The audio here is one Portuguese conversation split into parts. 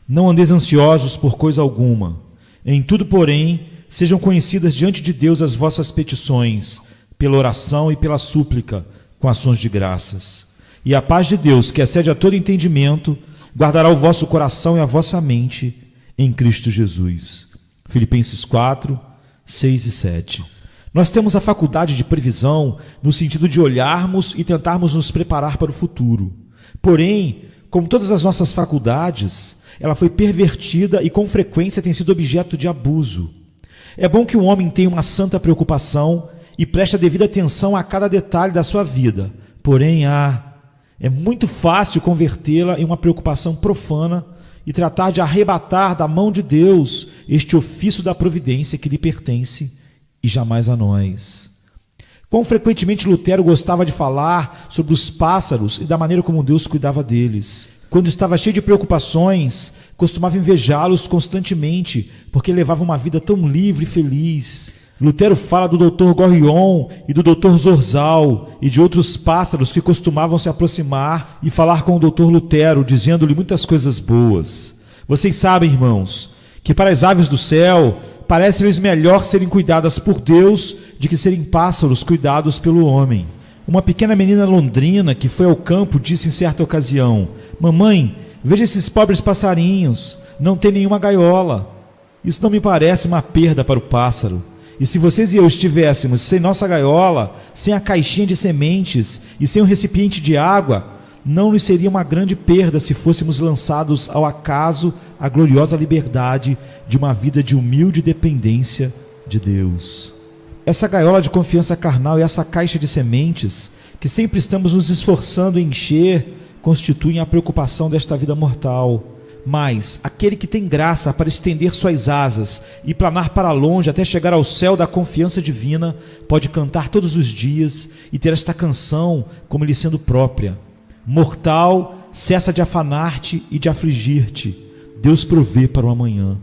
Não andeis ansiosos por coisa alguma. Em tudo, porém, sejam conhecidas diante de Deus as vossas petições, pela oração e pela súplica, com ações de graças. E a paz de Deus, que excede a todo entendimento, guardará o vosso coração e a vossa mente em Cristo Jesus. Filipenses 4, 6 e 7. Nós temos a faculdade de previsão no sentido de olharmos e tentarmos nos preparar para o futuro. Porém, como todas as nossas faculdades, ela foi pervertida e com frequência tem sido objeto de abuso. É bom que o homem tenha uma santa preocupação e preste a devida atenção a cada detalhe da sua vida. Porém, é muito fácil convertê-la em uma preocupação profana e tratar de arrebatar da mão de Deus este ofício da providência que lhe pertence e jamais a nós. Quão frequentemente Lutero gostava de falar sobre os pássaros e da maneira como Deus cuidava deles. Quando estava cheio de preocupações, costumava invejá-los constantemente, porque levava uma vida tão livre e feliz. Lutero fala do Dr. Gorrion e do Dr. Zorzal e de outros pássaros que costumavam se aproximar e falar com o Dr. Lutero, dizendo-lhe muitas coisas boas. Vocês sabem, irmãos, que para as aves do céu parece-lhes melhor serem cuidadas por Deus de que serem pássaros cuidados pelo homem. Uma pequena menina londrina que foi ao campo disse em certa ocasião: mamãe, veja esses pobres passarinhos, não tem nenhuma gaiola. Isso não me parece uma perda para o pássaro. E se vocês e eu estivéssemos sem nossa gaiola, sem a caixinha de sementes e sem o recipiente de água, não nos seria uma grande perda se fôssemos lançados ao acaso a gloriosa liberdade de uma vida de humilde dependência de Deus. Essa gaiola de confiança carnal e essa caixa de sementes, que sempre estamos nos esforçando em encher, constituem a preocupação desta vida mortal. Mas aquele que tem graça para estender suas asas e planar para longe até chegar ao céu da confiança divina, pode cantar todos os dias e ter esta canção como lhe sendo própria. Mortal, cessa de afanar-te e de afligir-te. Deus provê para o amanhã.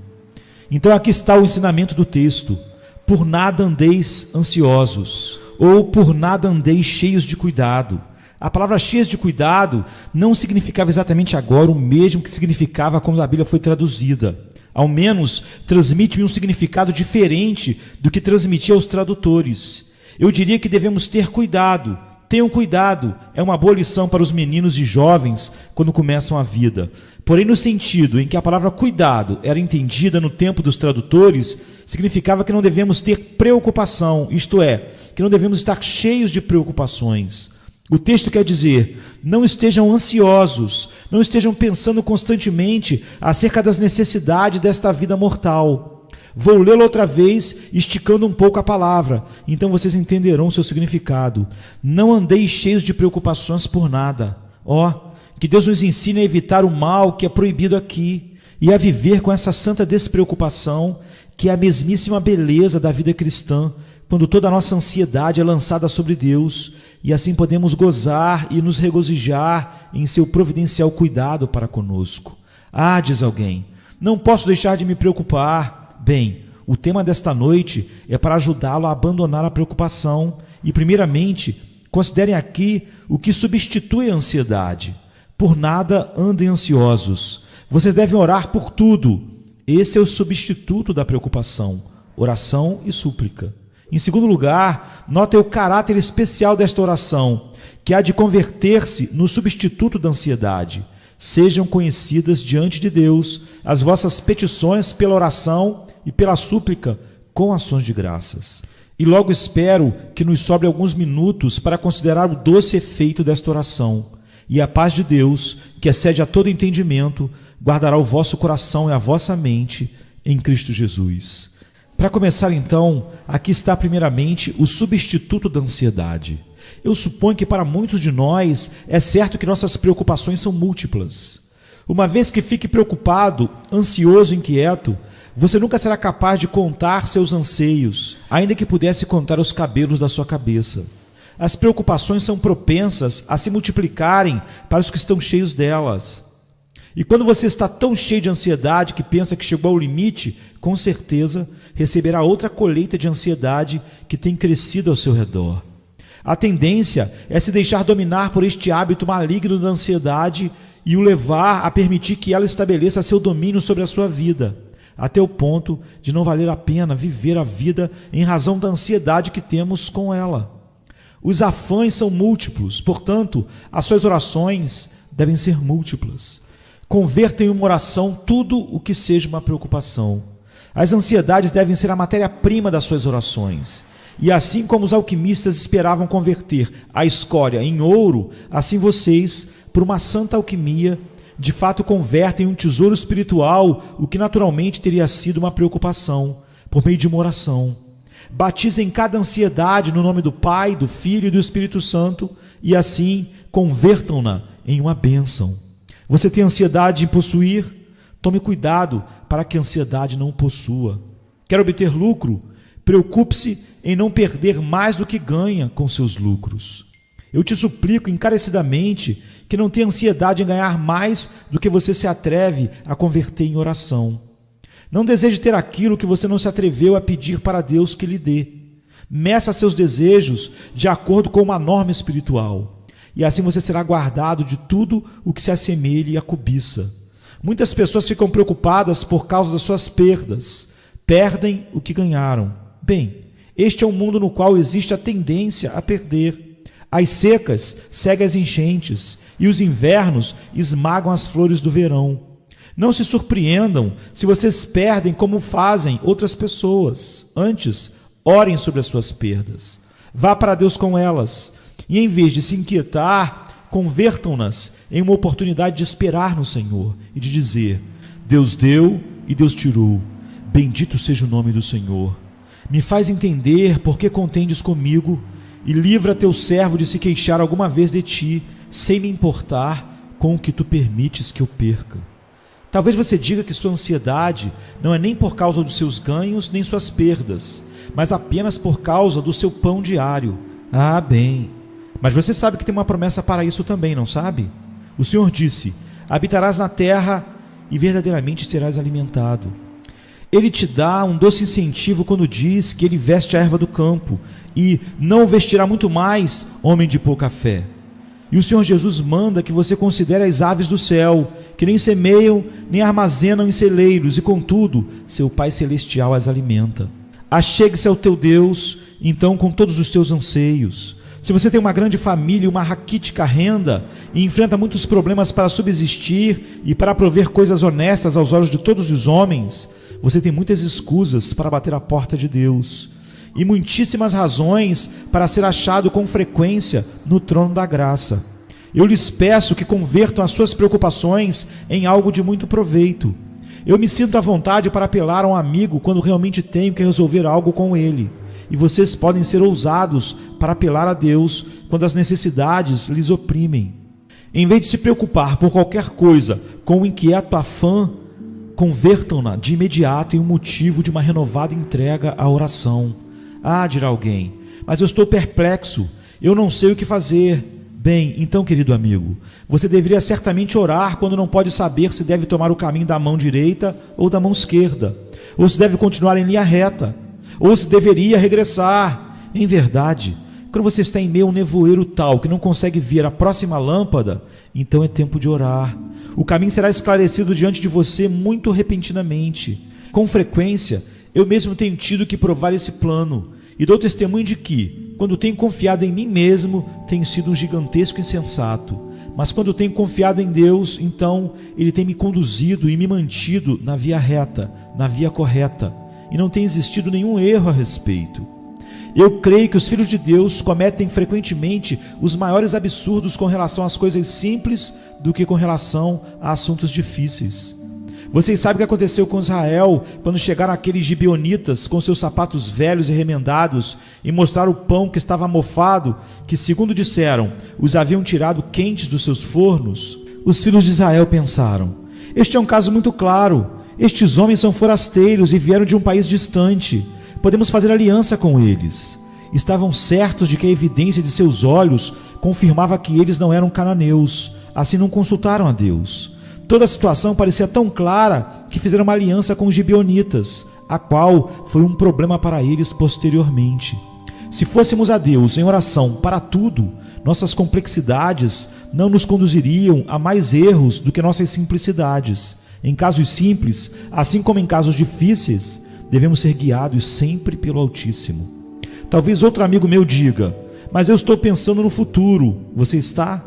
Então aqui está o ensinamento do texto. Por nada andeis ansiosos, ou por nada andeis cheios de cuidado. A palavra cheios de cuidado não significava exatamente agora o mesmo que significava quando a Bíblia foi traduzida. Ao menos transmite-me um significado diferente do que transmitia aos tradutores. Eu diria que devemos ter cuidado. Tenham cuidado, é uma boa lição para os meninos e jovens quando começam a vida. Porém, no sentido em que a palavra cuidado era entendida no tempo dos tradutores, significava que não devemos ter preocupação, isto é, que não devemos estar cheios de preocupações. O texto quer dizer, não estejam ansiosos, não estejam pensando constantemente acerca das necessidades desta vida mortal. Vou lê-lo outra vez, esticando um pouco a palavra, então vocês entenderão o seu significado. Não andeis cheios de preocupações por nada. Que Deus nos ensine a evitar o mal que é proibido aqui e a viver com essa santa despreocupação, que é a mesmíssima beleza da vida cristã, quando toda a nossa ansiedade é lançada sobre Deus, e assim podemos gozar e nos regozijar em seu providencial cuidado para conosco. Diz alguém, não posso deixar de me preocupar. Bem, o tema desta noite é para ajudá-lo a abandonar a preocupação e, primeiramente, considerem aqui o que substitui a ansiedade. Por nada andem ansiosos. Vocês devem orar por tudo. Esse é o substituto da preocupação, oração e súplica. Em segundo lugar, notem o caráter especial desta oração, que há de converter-se no substituto da ansiedade. Sejam conhecidas diante de Deus as vossas petições pela oração e pela súplica com ações de graças. E logo espero que nos sobre alguns minutos para considerar o doce efeito desta oração. E a paz de Deus, que excede a todo entendimento, guardará o vosso coração e a vossa mente em Cristo Jesus. Para começar então, aqui está primeiramente o substituto da ansiedade. Eu suponho que para muitos de nós é certo que nossas preocupações são múltiplas. Uma vez que fique preocupado, ansioso, inquieto, você nunca será capaz de contar seus anseios, ainda que pudesse contar os cabelos da sua cabeça. As preocupações são propensas a se multiplicarem para os que estão cheios delas. E quando você está tão cheio de ansiedade que pensa que chegou ao limite, com certeza receberá outra colheita de ansiedade que tem crescido ao seu redor. A tendência é se deixar dominar por este hábito maligno da ansiedade e o levar a permitir que ela estabeleça seu domínio sobre a sua vida, até o ponto de não valer a pena viver a vida em razão da ansiedade que temos com ela. Os afãs são múltiplos, portanto, as suas orações devem ser múltiplas. Converta em uma oração tudo o que seja uma preocupação. As ansiedades devem ser a matéria-prima das suas orações. E assim como os alquimistas esperavam converter a escória em ouro, assim vocês, por uma santa alquimia, de fato convertem em um tesouro espiritual o que naturalmente teria sido uma preocupação, por meio de uma oração. Batizem cada ansiedade no nome do Pai, do Filho e do Espírito Santo, e assim convertam-na em uma bênção. Você tem ansiedade em possuir? Tome cuidado para que a ansiedade não o possua. Quer obter lucro? Preocupe-se em não perder mais do que ganha com seus lucros. Eu te suplico encarecidamente que não tenha ansiedade em ganhar mais do que você se atreve a converter em oração. Não deseje ter aquilo que você não se atreveu a pedir para Deus que lhe dê. Meça seus desejos de acordo com uma norma espiritual, e assim você será guardado de tudo o que se assemelhe à cobiça. Muitas pessoas ficam preocupadas por causa das suas perdas, perdem o que ganharam. Bem, este é um mundo no qual existe a tendência a perder. As secas seguem as enchentes, e os invernos esmagam as flores do verão. Não se surpreendam se vocês perdem como fazem outras pessoas. Antes, orem sobre as suas perdas. Vá para Deus com elas. E em vez de se inquietar, convertam-nas em uma oportunidade de esperar no Senhor e de dizer: Deus deu e Deus tirou. Bendito seja o nome do Senhor. Me faz entender por que contendes comigo e livra teu servo de se queixar alguma vez de ti, sem me importar com o que tu permites que eu perca. Talvez você diga que sua ansiedade não é nem por causa dos seus ganhos nem suas perdas, mas apenas por causa do seu pão diário. Ah, bem, mas você sabe que tem uma promessa para isso também, não sabe? O Senhor disse: habitarás na terra e verdadeiramente serás alimentado. Ele te dá um doce incentivo quando diz que ele veste a erva do campo e não o vestirá muito mais, homem de pouca fé. E o Senhor Jesus manda que você considere as aves do céu, que nem semeiam, nem armazenam em celeiros, e contudo, seu Pai Celestial as alimenta. Achegue-se ao teu Deus, então, com todos os teus anseios. Se você tem uma grande família e uma raquítica renda, e enfrenta muitos problemas para subsistir e para prover coisas honestas aos olhos de todos os homens, você tem muitas escusas para bater a porta de Deus, e muitíssimas razões para ser achado com frequência no trono da graça. Eu lhes peço que convertam as suas preocupações em algo de muito proveito. Eu me sinto à vontade para apelar a um amigo quando realmente tenho que resolver algo com ele, e vocês podem ser ousados para apelar a Deus quando as necessidades lhes oprimem. Em vez de se preocupar por qualquer coisa com um inquieto afã, convertam-na de imediato em um motivo de uma renovada entrega à oração. Ah, dirá alguém, mas eu estou perplexo, eu não sei o que fazer. Bem, então, querido amigo, você deveria certamente orar quando não pode saber se deve tomar o caminho da mão direita ou da mão esquerda, ou se deve continuar em linha reta, ou se deveria regressar. Em verdade, quando você está em meio a um nevoeiro tal que não consegue ver a próxima lâmpada, então é tempo de orar. O caminho será esclarecido diante de você muito repentinamente. Com frequência, eu mesmo tenho tido que provar esse plano, e dou testemunho de que, quando tenho confiado em mim mesmo, tenho sido um gigantesco insensato. Mas quando tenho confiado em Deus, então Ele tem me conduzido e me mantido na via reta, na via correta, e não tem existido nenhum erro a respeito. Eu creio que os filhos de Deus cometem frequentemente os maiores absurdos com relação às coisas simples do que com relação a assuntos difíceis. Vocês sabem o que aconteceu com Israel quando chegaram aqueles gibeonitas com seus sapatos velhos e remendados e mostraram o pão que estava mofado, que, segundo disseram, os haviam tirado quentes dos seus fornos? Os filhos de Israel pensaram: este é um caso muito claro. Estes homens são forasteiros e vieram de um país distante. Podemos fazer aliança com eles. Estavam certos de que a evidência de seus olhos confirmava que eles não eram cananeus. Assim não consultaram a Deus. Toda a situação parecia tão clara que fizeram uma aliança com os gibeonitas, a qual foi um problema para eles posteriormente. Se fôssemos a Deus em oração para tudo, nossas complexidades não nos conduziriam a mais erros do que nossas simplicidades. Em casos simples, assim como em casos difíceis, devemos ser guiados sempre pelo Altíssimo. Talvez outro amigo meu diga: mas eu estou pensando no futuro. Você está?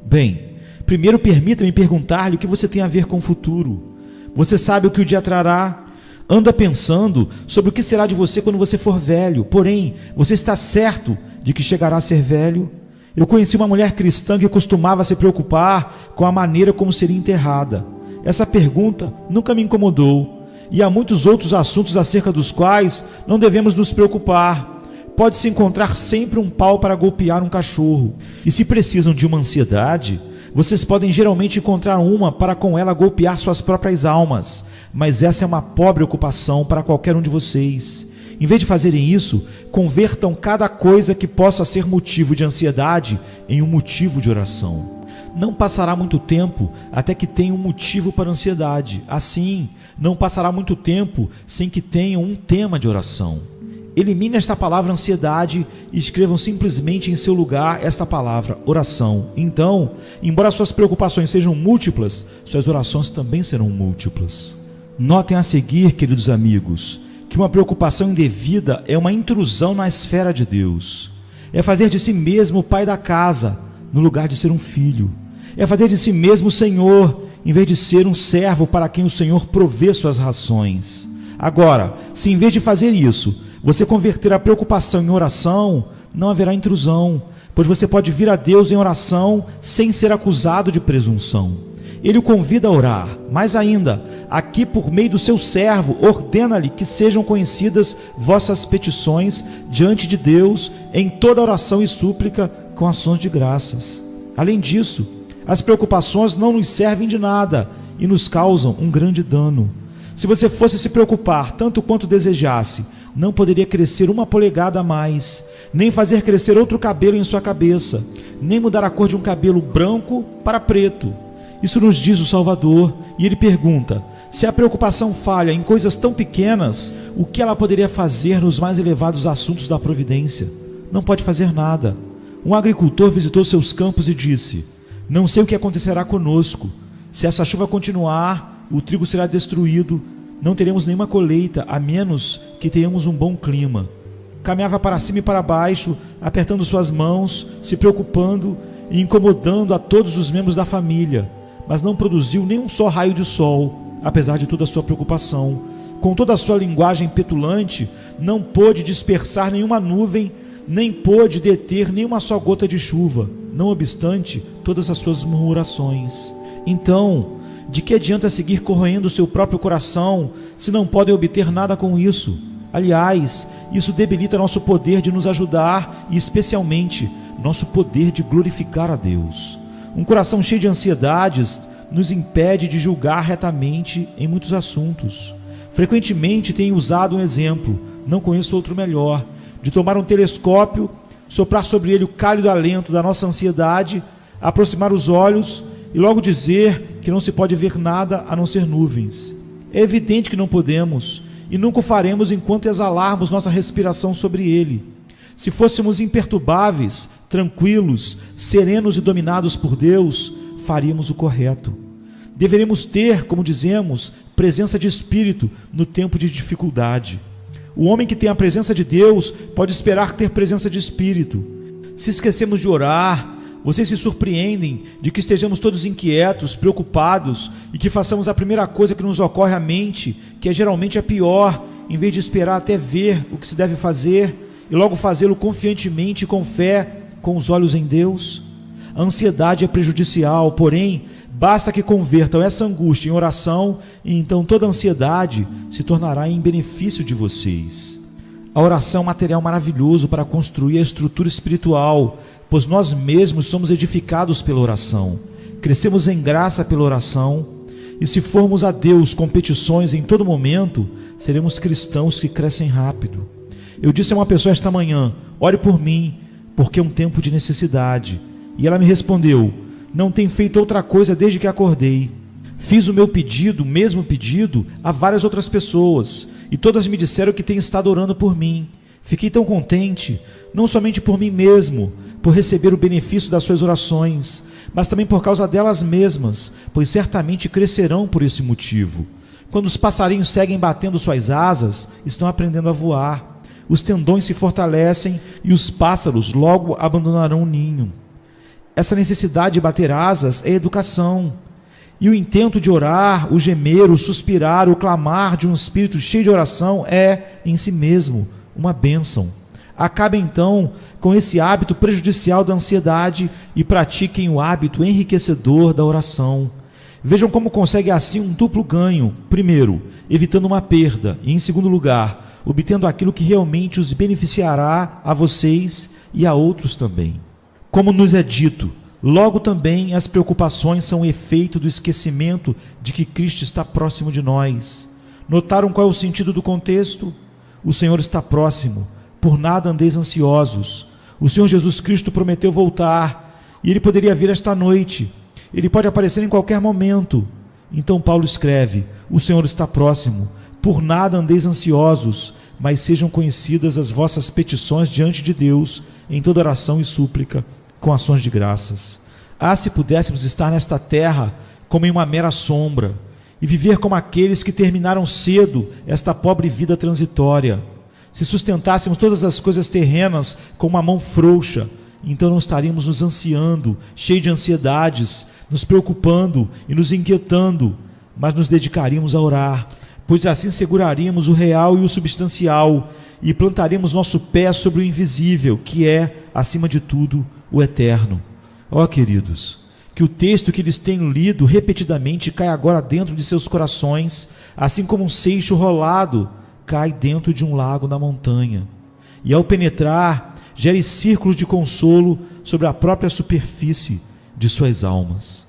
Bem, primeiro permita-me perguntar-lhe o que você tem a ver com o futuro. Você sabe o que o dia trará? Anda pensando sobre o que será de você quando você for velho. Porém, você está certo de que chegará a ser velho? Eu conheci uma mulher cristã que costumava se preocupar com a maneira como seria enterrada. Essa pergunta nunca me incomodou. E há muitos outros assuntos acerca dos quais não devemos nos preocupar. Pode-se encontrar sempre um pau para golpear um cachorro. E se precisam de uma ansiedade, vocês podem geralmente encontrar uma para com ela golpear suas próprias almas. Mas essa é uma pobre ocupação para qualquer um de vocês. Em vez de fazerem isso, convertam cada coisa que possa ser motivo de ansiedade em um motivo de oração. Não passará muito tempo até que tenham um motivo para ansiedade. Assim, não passará muito tempo sem que tenham um tema de oração. Elimine esta palavra ansiedade e escrevam simplesmente em seu lugar esta palavra oração. Então, embora suas preocupações sejam múltiplas, suas orações também serão múltiplas. Notem a seguir, queridos amigos, que uma preocupação indevida é uma intrusão na esfera de Deus. É fazer de si mesmo o pai da casa, no lugar de ser um filho. É fazer de si mesmo o Senhor, em vez de ser um servo para quem o Senhor provê suas rações. Agora, se em vez de fazer isso, você converter a preocupação em oração, não haverá intrusão, pois você pode vir a Deus em oração sem ser acusado de presunção. Ele o convida a orar. Mais ainda, aqui por meio do seu servo, ordena-lhe que sejam conhecidas vossas petições diante de Deus em toda oração e súplica com ações de graças. Além disso, as preocupações não nos servem de nada e nos causam um grande dano. Se você fosse se preocupar tanto quanto desejasse, não poderia crescer uma polegada a mais, nem fazer crescer outro cabelo em sua cabeça, nem mudar a cor de um cabelo branco para preto. Isso nos diz o Salvador, e ele pergunta: se a preocupação falha em coisas tão pequenas, o que ela poderia fazer nos mais elevados assuntos da providência? Não pode fazer nada. Um agricultor visitou seus campos e disse: não sei o que acontecerá conosco. Se essa chuva continuar, o trigo será destruído, não teremos nenhuma colheita, a menos que tenhamos um bom clima. Caminhava para cima e para baixo, apertando suas mãos, se preocupando e incomodando a todos os membros da família, mas não produziu nem um só raio de sol, apesar de toda a sua preocupação. Com toda a sua linguagem petulante, não pôde dispersar nenhuma nuvem, nem pôde deter nenhuma só gota de chuva, não obstante todas as suas murmurações. Então, de que adianta seguir corroendo o seu próprio coração, se não podem obter nada com isso? Aliás, isso debilita nosso poder de nos ajudar e, especialmente, nosso poder de glorificar a Deus. Um coração cheio de ansiedades nos impede de julgar retamente em muitos assuntos. Frequentemente tenho usado um exemplo, não conheço outro melhor, de tomar um telescópio, soprar sobre ele o cálido alento da nossa ansiedade, aproximar os olhos e logo dizer que não se pode ver nada a não ser nuvens. É evidente que não podemos e nunca o faremos enquanto exalarmos nossa respiração sobre ele. Se fôssemos imperturbáveis, tranquilos, serenos e dominados por Deus, faríamos o correto. Deveremos ter, como dizemos, presença de espírito no tempo de dificuldade. O homem que tem a presença de Deus pode esperar ter presença de espírito. Se esquecemos de orar, vocês se surpreendem de que estejamos todos inquietos, preocupados e que façamos a primeira coisa que nos ocorre à mente, que é geralmente a pior, em vez de esperar até ver o que se deve fazer e logo fazê-lo confiantemente e com fé, com os olhos em Deus. A ansiedade é prejudicial, porém, basta que convertam essa angústia em oração e então toda a ansiedade se tornará em benefício de vocês. A oração é um material maravilhoso para construir a estrutura espiritual, pois nós mesmos somos edificados pela oração, crescemos em graça pela oração, e se formos a Deus com petições em todo momento, seremos cristãos que crescem rápido. Eu disse a uma pessoa esta manhã: ore por mim, porque é um tempo de necessidade. E ela me respondeu: não tenho feito outra coisa desde que acordei. Fiz o meu pedido, o mesmo pedido, a várias outras pessoas, e todas me disseram que têm estado orando por mim. Fiquei tão contente, não somente por mim mesmo, por receber o benefício das suas orações, mas também por causa delas mesmas, pois certamente crescerão por esse motivo. Quando os passarinhos seguem batendo suas asas, estão aprendendo a voar. Os tendões se fortalecem e os pássaros logo abandonarão o ninho. Essa necessidade de bater asas é educação. E o intento de orar, o gemer, o suspirar, o clamar de um espírito cheio de oração é, em si mesmo, uma bênção. Acabe então com esse hábito prejudicial da ansiedade e pratiquem o hábito enriquecedor da oração. Vejam como consegue assim um duplo ganho. Primeiro, evitando uma perda, e em segundo lugar, obtendo aquilo que realmente os beneficiará a vocês e a outros também. Como nos é dito, logo também as preocupações são efeito do esquecimento de que Cristo está próximo de nós. Notaram qual é o sentido do contexto? O Senhor está próximo, por nada andeis ansiosos. O Senhor Jesus Cristo prometeu voltar, e Ele poderia vir esta noite. Ele pode aparecer em qualquer momento. Então Paulo escreve: o Senhor está próximo, por nada andeis ansiosos, mas sejam conhecidas as vossas petições diante de Deus, em toda oração e súplica, com ações de graças. Ah, se pudéssemos estar nesta terra como em uma mera sombra, e viver como aqueles que terminaram cedo esta pobre vida transitória. Se sustentássemos todas as coisas terrenas com uma mão frouxa, então não estaríamos nos ansiando, cheios de ansiedades, nos preocupando e nos inquietando, mas nos dedicaríamos a orar, pois assim seguraríamos o real e o substancial, e plantaríamos nosso pé sobre o invisível, que é, acima de tudo, o eterno. Ó queridos, que o texto que eles têm lido repetidamente cai agora dentro de seus corações, assim como um seixo rolado cai dentro de um lago na montanha, e ao penetrar, gere círculos de consolo sobre a própria superfície de suas almas.